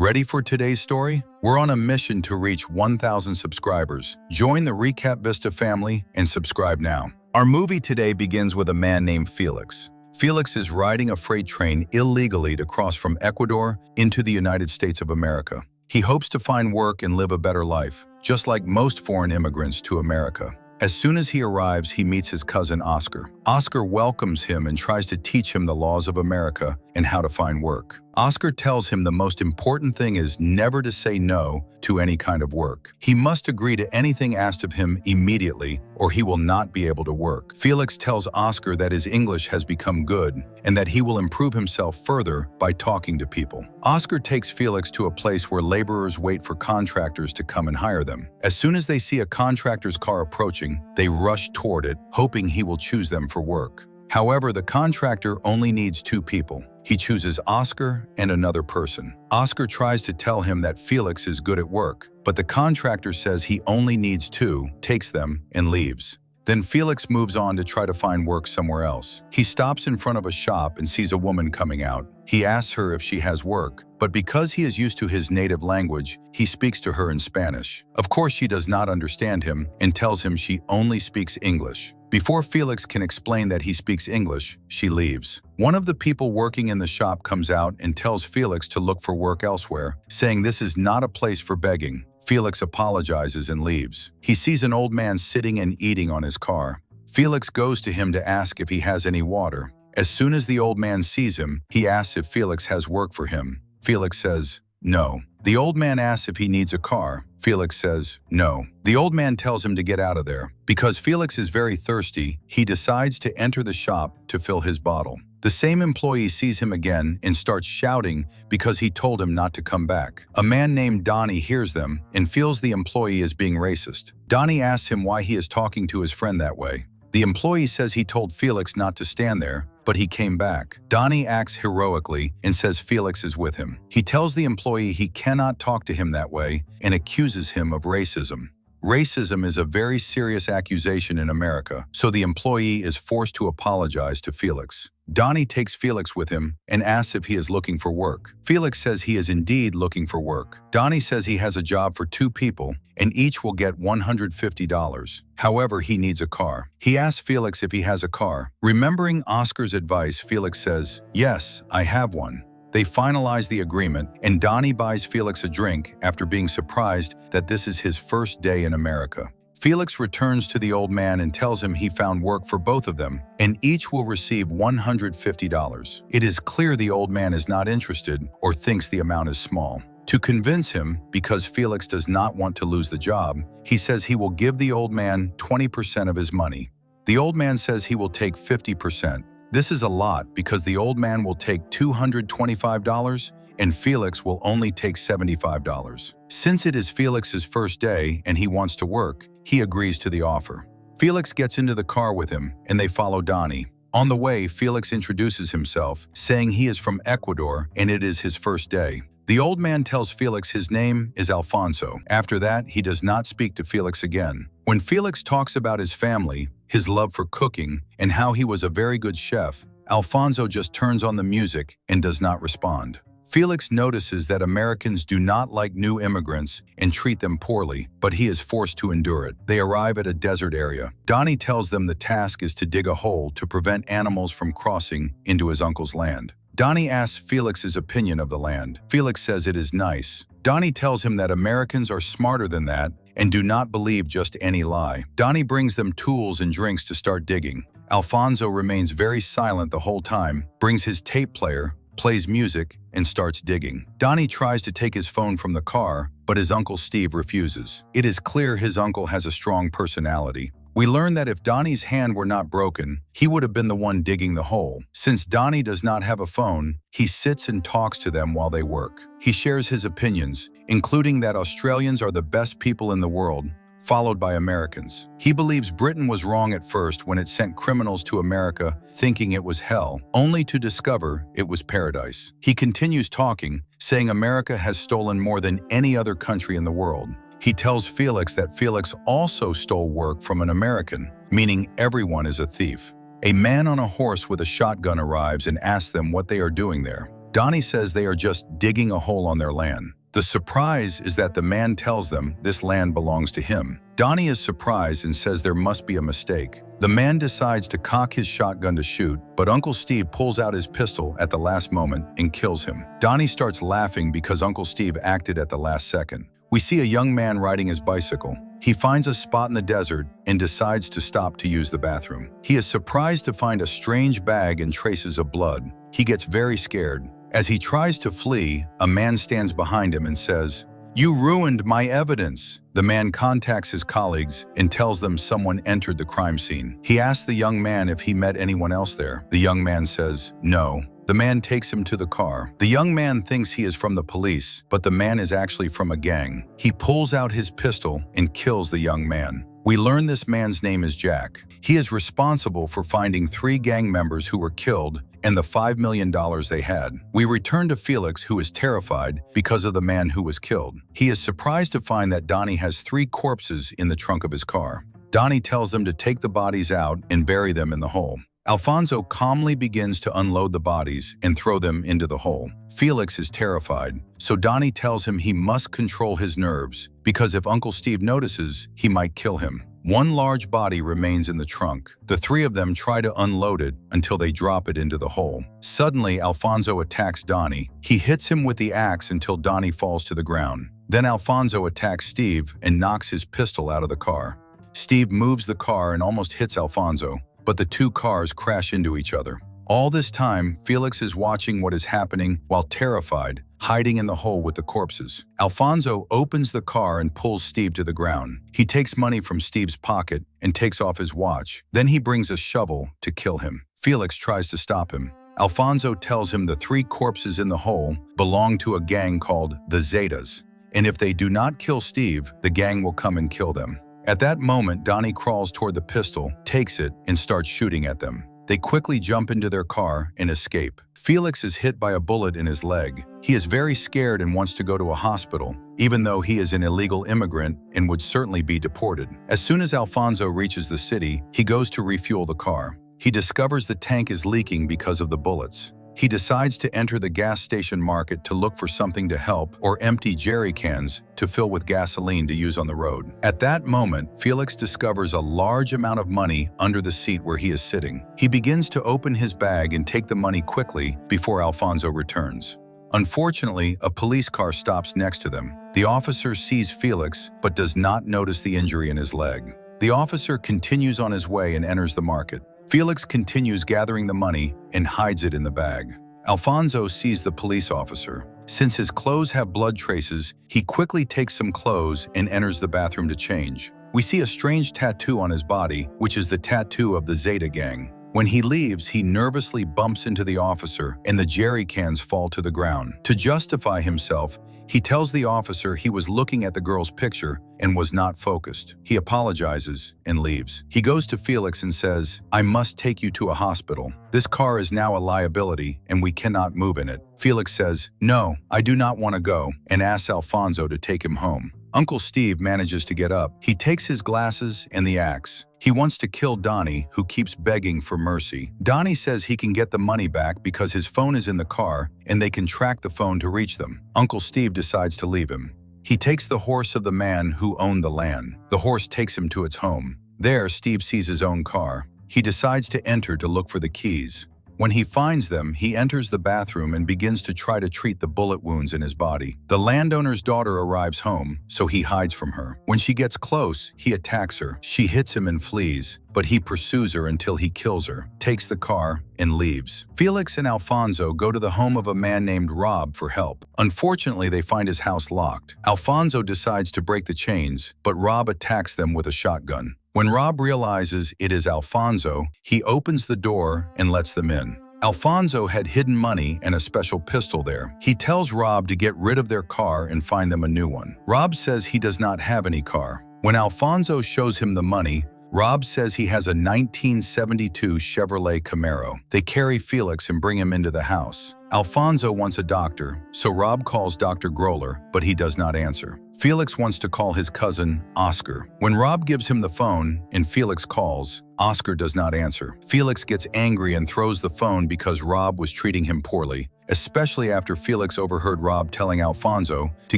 Ready for today's story? We're on a mission to reach 1,000 subscribers. Join the Recap Vista family and subscribe now. Our movie today begins with a man named Felix. Felix is riding a freight train illegally to cross from Ecuador into the United States of America. He hopes to find work and live a better life, just like most foreign immigrants to America. As soon as he arrives, he meets his cousin Oscar. Oscar welcomes him and tries to teach him the laws of America and how to find work. Oscar tells him the most important thing is never to say no to any kind of work. He must agree to anything asked of him immediately, or he will not be able to work. Felix tells Oscar that his English has become good and that he will improve himself further by talking to people. Oscar takes Felix to a place where laborers wait for contractors to come and hire them. As soon as they see a contractor's car approaching, they rush toward it, hoping he will choose them for work. However, the contractor only needs 2 people. He chooses Oscar and another person. Oscar tries to tell him that Felix is good at work, but the contractor says he only needs 2, takes them, and leaves. Then Felix moves on to try to find work somewhere else. He stops in front of a shop and sees a woman coming out. He asks her if she has work, but because he is used to his native language, he speaks to her in Spanish. Of course, she does not understand him and tells him she only speaks English. Before Felix can explain that he speaks English, she leaves. One of the people working in the shop comes out and tells Felix to look for work elsewhere, saying this is not a place for begging. Felix apologizes and leaves. He sees an old man sitting and eating on his car. Felix goes to him to ask if he has any water. As soon as the old man sees him, he asks if Felix has work for him. Felix says, no. The old man asks if he needs a car. Felix says, no. The old man tells him to get out of there. Because Felix is very thirsty, he decides to enter the shop to fill his bottle. The same employee sees him again and starts shouting because he told him not to come back. A man named Donnie hears them and feels the employee is being racist. Donnie asks him why he is talking to his friend that way. The employee says he told Felix not to stand there, but he came back. Donnie acts heroically and says Felix is with him. He tells the employee he cannot talk to him that way and accuses him of racism. Racism is a very serious accusation in America, so the employee is forced to apologize to Felix. Donnie takes Felix with him and asks if he is looking for work. Felix says he is indeed looking for work. Donnie says he has a job for 2 people and each will get $150. However, he needs a car. He asks Felix if he has a car. Remembering Oscar's advice, Felix says, yes, I have one. They finalize the agreement, and Donnie buys Felix a drink after being surprised that this is his first day in America. Felix returns to the old man and tells him he found work for both of them, and each will receive $150. It is clear the old man is not interested or thinks the amount is small. To convince him, because Felix does not want to lose the job, he says he will give the old man 20% of his money. The old man says he will take 50%. This is a lot because the old man will take $225 and Felix will only take $75. Since it is Felix's first day and he wants to work, he agrees to the offer. Felix gets into the car with him and they follow Donnie. On the way, Felix introduces himself, saying he is from Ecuador and it is his first day. The old man tells Felix his name is Alfonso. After that, he does not speak to Felix again. When Felix talks about his family, his love for cooking, and how he was a very good chef, Alfonso just turns on the music and does not respond. Felix notices that Americans do not like new immigrants and treat them poorly, but he is forced to endure it. They arrive at a desert area. Donnie tells them the task is to dig a hole to prevent animals from crossing into his uncle's land. Donnie asks Felix's opinion of the land. Felix says it is nice. Donnie tells him that Americans are smarter than that and do not believe just any lie. Donnie brings them tools and drinks to start digging. Alfonso remains very silent the whole time, brings his tape player, plays music, and starts digging. Donnie tries to take his phone from the car, but his uncle Steve refuses. It is clear his uncle has a strong personality. We learn that if Donnie's hand were not broken, he would have been the one digging the hole. Since Donnie does not have a phone, he sits and talks to them while they work. He shares his opinions, including that Australians are the best people in the world, followed by Americans. He believes Britain was wrong at first when it sent criminals to America thinking it was hell, only to discover it was paradise. He continues talking, saying America has stolen more than any other country in the world. He tells Felix that Felix also stole work from an American, meaning everyone is a thief. A man on a horse with a shotgun arrives and asks them what they are doing there. Donnie says they are just digging a hole on their land. The surprise is that the man tells them this land belongs to him. Donnie is surprised and says there must be a mistake. The man decides to cock his shotgun to shoot, but Uncle Steve pulls out his pistol at the last moment and kills him. Donnie starts laughing because Uncle Steve acted at the last second. We see a young man riding his bicycle. He finds a spot in the desert and decides to stop to use the bathroom. He is surprised to find a strange bag and traces of blood. He gets very scared. As he tries to flee, a man stands behind him and says, "You ruined my evidence." The man contacts his colleagues and tells them someone entered the crime scene. He asks the young man if he met anyone else there. The young man says, "No." The man takes him to the car. The young man thinks he is from the police, but the man is actually from a gang. He pulls out his pistol and kills the young man. We learn this man's name is Jack. He is responsible for finding 3 gang members who were killed and the $5 million they had. We return to Felix, who is terrified because of the man who was killed. He is surprised to find that Donnie has 3 corpses in the trunk of his car. Donnie tells them to take the bodies out and bury them in the hole. Alfonso calmly begins to unload the bodies and throw them into the hole. Felix is terrified, so Donnie tells him he must control his nerves because if Uncle Steve notices, he might kill him. One large body remains in the trunk. The 3 of them try to unload it until they drop it into the hole. Suddenly, Alfonso attacks Donnie. He hits him with the axe until Donnie falls to the ground. Then Alfonso attacks Steve and knocks his pistol out of the car. Steve moves the car and almost hits Alfonso, but the 2 cars crash into each other. All this time, Felix is watching what is happening while terrified, hiding in the hole with the corpses. Alfonso opens the car and pulls Steve to the ground. He takes money from Steve's pocket and takes off his watch. Then he brings a shovel to kill him. Felix tries to stop him. Alfonso tells him the 3 corpses in the hole belong to a gang called the Zetas, and if they do not kill Steve, the gang will come and kill them. At that moment, Donnie crawls toward the pistol, takes it, and starts shooting at them. They quickly jump into their car and escape. Felix is hit by a bullet in his leg. He is very scared and wants to go to a hospital, even though he is an illegal immigrant and would certainly be deported. As soon as Alfonso reaches the city, he goes to refuel the car. He discovers the tank is leaking because of the bullets. He decides to enter the gas station market to look for something to help or empty jerry cans to fill with gasoline to use on the road. At that moment, Felix discovers a large amount of money under the seat where he is sitting. He begins to open his bag and take the money quickly before Alfonso returns. Unfortunately, a police car stops next to them. The officer sees Felix but does not notice the injury in his leg. The officer continues on his way and enters the market. Felix continues gathering the money and hides it in the bag. Alfonso sees the police officer. Since his clothes have blood traces, he quickly takes some clothes and enters the bathroom to change. We see a strange tattoo on his body, which is the tattoo of the Zeta gang. When he leaves, he nervously bumps into the officer and the jerry cans fall to the ground. To justify himself, he tells the officer he was looking at the girl's picture and was not focused. He apologizes and leaves. He goes to Felix and says, "I must take you to a hospital. This car is now a liability and we cannot move in it." Felix says, "No, I do not want to go," and asks Alfonso to take him home. Uncle Steve manages to get up. He takes his glasses and the axe. He wants to kill Donnie, who keeps begging for mercy. Donnie says he can get the money back because his phone is in the car and they can track the phone to reach them. Uncle Steve decides to leave him. He takes the horse of the man who owned the land. The horse takes him to its home. There, Steve sees his own car. He decides to enter to look for the keys. When he finds them, he enters the bathroom and begins to try to treat the bullet wounds in his body. The landowner's daughter arrives home, so he hides from her. When she gets close, he attacks her. She hits him and flees, but he pursues her until he kills her, takes the car, and leaves. Felix and Alfonso go to the home of a man named Rob for help. Unfortunately, they find his house locked. Alfonso decides to break the chains, but Rob attacks them with a shotgun. When Rob realizes it is Alfonso, he opens the door and lets them in. Alfonso had hidden money and a special pistol there. He tells Rob to get rid of their car and find them a new one. Rob says he does not have any car. When Alfonso shows him the money, Rob says he has a 1972 Chevrolet Camaro. They carry Felix and bring him into the house. Alfonso wants a doctor, so Rob calls Dr. Groller, but he does not answer. Felix wants to call his cousin, Oscar. When Rob gives him the phone and Felix calls, Oscar does not answer. Felix gets angry and throws the phone because Rob was treating him poorly, especially after Felix overheard Rob telling Alfonso to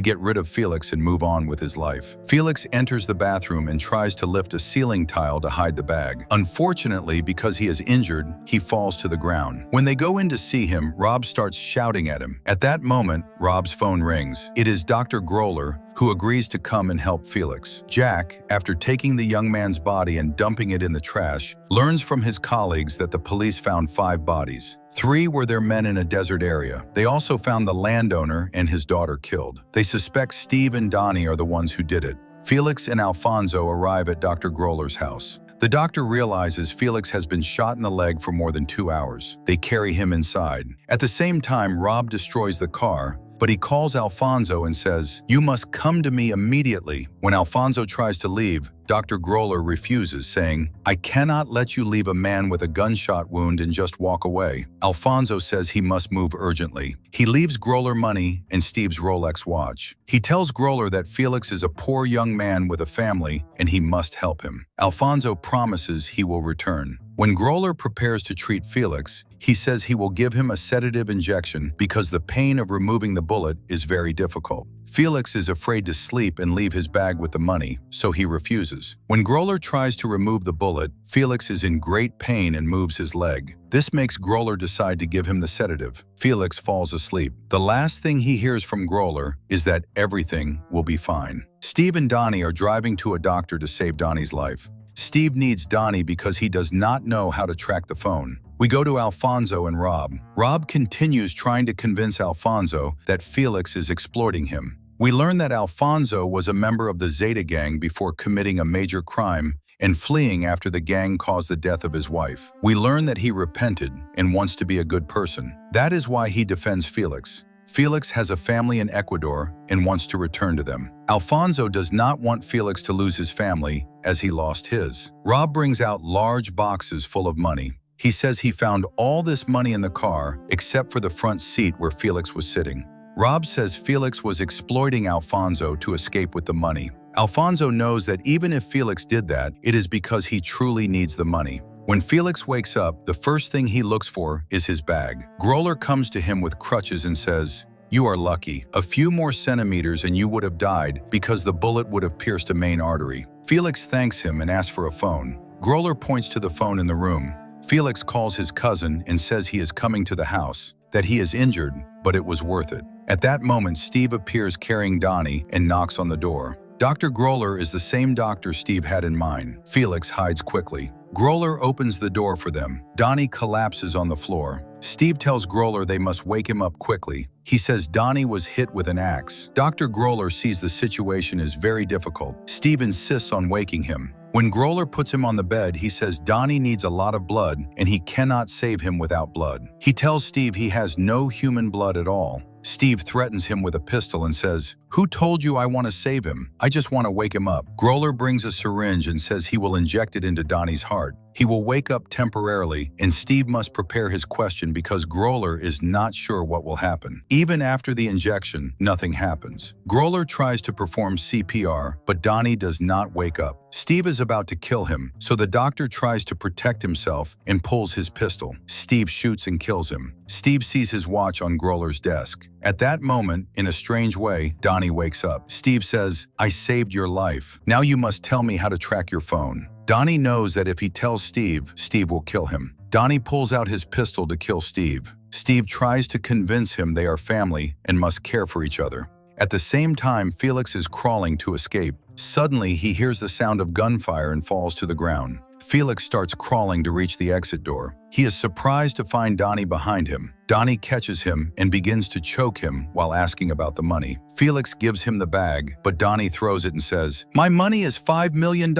get rid of Felix and move on with his life. Felix enters the bathroom and tries to lift a ceiling tile to hide the bag. Unfortunately, because he is injured, he falls to the ground. When they go in to see him, Rob starts shouting at him. At that moment, Rob's phone rings. It is Dr. Groller, who agrees to come and help Felix. Jack, after taking the young man's body and dumping it in the trash, learns from his colleagues that the police found 5 bodies. 3 were their men in a desert area. They also found the landowner and his daughter killed. They suspect Steve and Donnie are the ones who did it. Felix and Alfonso arrive at Dr. Groller's house. The doctor realizes Felix has been shot in the leg for more than 2 hours. They carry him inside. At the same time, Rob destroys the car, but he calls Alfonso and says, "You must come to me immediately." When Alfonso tries to leave, Dr. Groller refuses, saying, "I cannot let you leave a man with a gunshot wound and just walk away." Alfonso says he must move urgently. He leaves Groller money and Steve's Rolex watch. He tells Groller that Felix is a poor young man with a family and he must help him. Alfonso promises he will return. When Groller prepares to treat Felix, he says he will give him a sedative injection because the pain of removing the bullet is very difficult. Felix is afraid to sleep and leave his bag with the money, so he refuses. When Groller tries to remove the bullet, Felix is in great pain and moves his leg. This makes Groller decide to give him the sedative. Felix falls asleep. The last thing he hears from Groller is that everything will be fine. Steve and Donnie are driving to a doctor to save Donnie's life. Steve needs Donnie because he does not know how to track the phone. We go to Alfonso and Rob. Rob continues trying to convince Alfonso that Felix is exploiting him. We learn that Alfonso was a member of the Zeta gang before committing a major crime and fleeing after the gang caused the death of his wife. We learn that he repented and wants to be a good person. That is why he defends Felix. Felix has a family in Ecuador and wants to return to them. Alfonso does not want Felix to lose his family as he lost his. Rob brings out large boxes full of money. He says he found all this money in the car except for the front seat where Felix was sitting. Rob says Felix was exploiting Alfonso to escape with the money. Alfonso knows that even if Felix did that, it is because he truly needs the money. When Felix wakes up, the first thing he looks for is his bag. Groller comes to him with crutches and says, "You are lucky. A few more centimeters and you would have died because the bullet would have pierced a main artery." Felix thanks him and asks for a phone. Groller points to the phone in the room. Felix calls his cousin and says he is coming to the house, that he is injured, but it was worth it. At that moment, Steve appears carrying Donnie and knocks on the door. Dr. Groller is the same doctor Steve had in mind. Felix hides quickly. Groller opens the door for them. Donnie collapses on the floor. Steve tells Groller they must wake him up quickly. He says Donnie was hit with an axe. Dr. Groller sees the situation is very difficult. Steve insists on waking him. When Groller puts him on the bed, he says Donnie needs a lot of blood and he cannot save him without blood. He tells Steve he has no human blood at all. Steve threatens him with a pistol and says, "Who told you I want to save him? I just want to wake him up." Groller brings a syringe and says he will inject it into Donnie's heart. He will wake up temporarily, and Steve must prepare his question because Groller is not sure what will happen. Even after the injection, nothing happens. Groller tries to perform CPR, but Donnie does not wake up. Steve is about to kill him, so the doctor tries to protect himself and pulls his pistol. Steve shoots and kills him. Steve sees his watch on Groller's desk. At that moment, in a strange way, Donnie wakes up. Steve says, "I saved your life. Now you must tell me how to track your phone." Donnie knows that if he tells Steve, Steve will kill him. Donnie pulls out his pistol to kill Steve. Steve tries to convince him they are family and must care for each other. At the same time, Felix is crawling to escape. Suddenly, he hears the sound of gunfire and falls to the ground. Felix starts crawling to reach the exit door. He is surprised to find Donnie behind him. Donnie catches him and begins to choke him while asking about the money. Felix gives him the bag, but Donnie throws it and says, "My money is $5 million.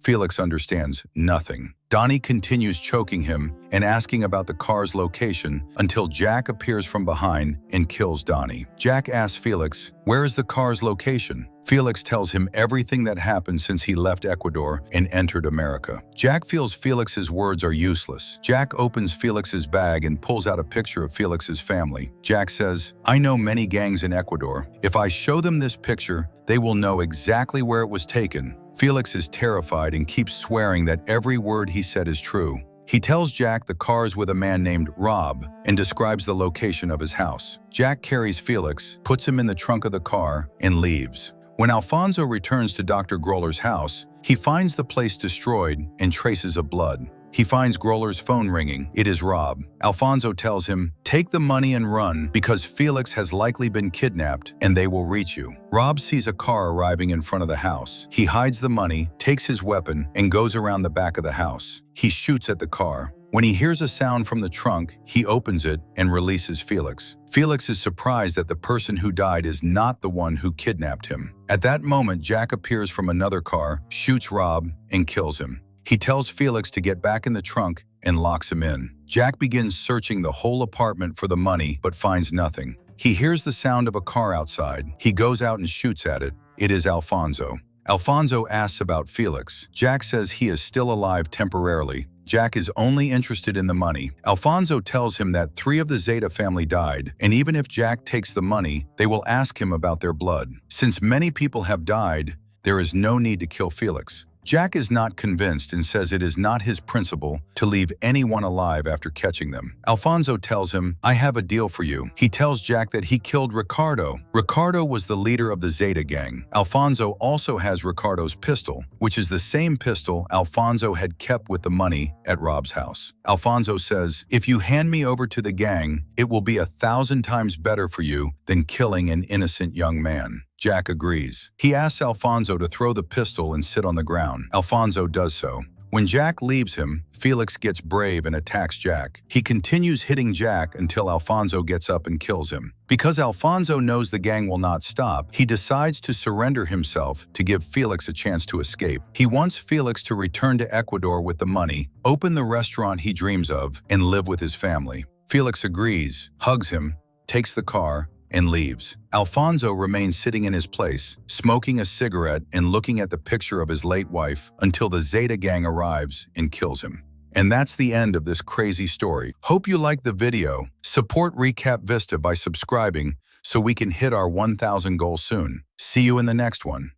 Felix understands nothing. Donnie continues choking him and asking about the car's location until Jack appears from behind and kills Donnie. Jack asks Felix, "Where is the car's location?" Felix tells him everything that happened since he left Ecuador and entered America. Jack feels Felix's words are useless. Jack opens Felix's bag and pulls out a picture of Felix's family. Jack says, "I know many gangs in Ecuador. If I show them this picture, They will know exactly where it was taken. Felix is terrified and keeps swearing that every word he said is true. He tells Jack the car is with a man named Rob and describes the location of his house. Jack carries Felix, puts him in the trunk of the car, and leaves. When Alfonso returns to Dr. Groller's house, he finds the place destroyed and traces of blood. He finds Groller's phone ringing. It is Rob. Alfonso tells him, "Take the money and run because Felix has likely been kidnapped and they will reach you." Rob sees a car arriving in front of the house. He hides the money, takes his weapon, and goes around the back of the house. He shoots at the car. When he hears a sound from the trunk, he opens it and releases Felix. Felix is surprised that the person who died is not the one who kidnapped him. At that moment, Jack appears from another car, shoots Rob, and kills him. He tells Felix to get back in the trunk and locks him in. Jack begins searching the whole apartment for the money but finds nothing. He hears the sound of a car outside. He goes out and shoots at it. It is Alfonso. Alfonso asks about Felix. Jack says he is still alive temporarily. Jack is only interested in the money. Alfonso tells him that 3 of the Zeta family died, and even if Jack takes the money, they will ask him about their blood. Since many people have died, there is no need to kill Felix. Jack is not convinced and says it is not his principle to leave anyone alive after catching them. Alfonso tells him, "I have a deal for you." He tells Jack that he killed Ricardo. Ricardo was the leader of the Zeta gang. Alfonso also has Ricardo's pistol, which is the same pistol Alfonso had kept with the money at Rob's house. Alfonso says, "If you hand me over to the gang, it will be 1,000 times better for you than killing an innocent young man." Jack agrees. He asks Alfonso to throw the pistol and sit on the ground. Alfonso does so. When Jack leaves him, Felix gets brave and attacks Jack. He continues hitting Jack until Alfonso gets up and kills him. Because Alfonso knows the gang will not stop, he decides to surrender himself to give Felix a chance to escape. He wants Felix to return to Ecuador with the money, open the restaurant he dreams of, and live with his family. Felix agrees, hugs him, takes the car, and leaves. Alfonso remains sitting in his place, smoking a cigarette and looking at the picture of his late wife until the Zeta gang arrives and kills him. And that's the end of this crazy story. Hope you liked the video. Support Recap Vista by subscribing so we can hit our 1,000 goal soon. See you in the next one.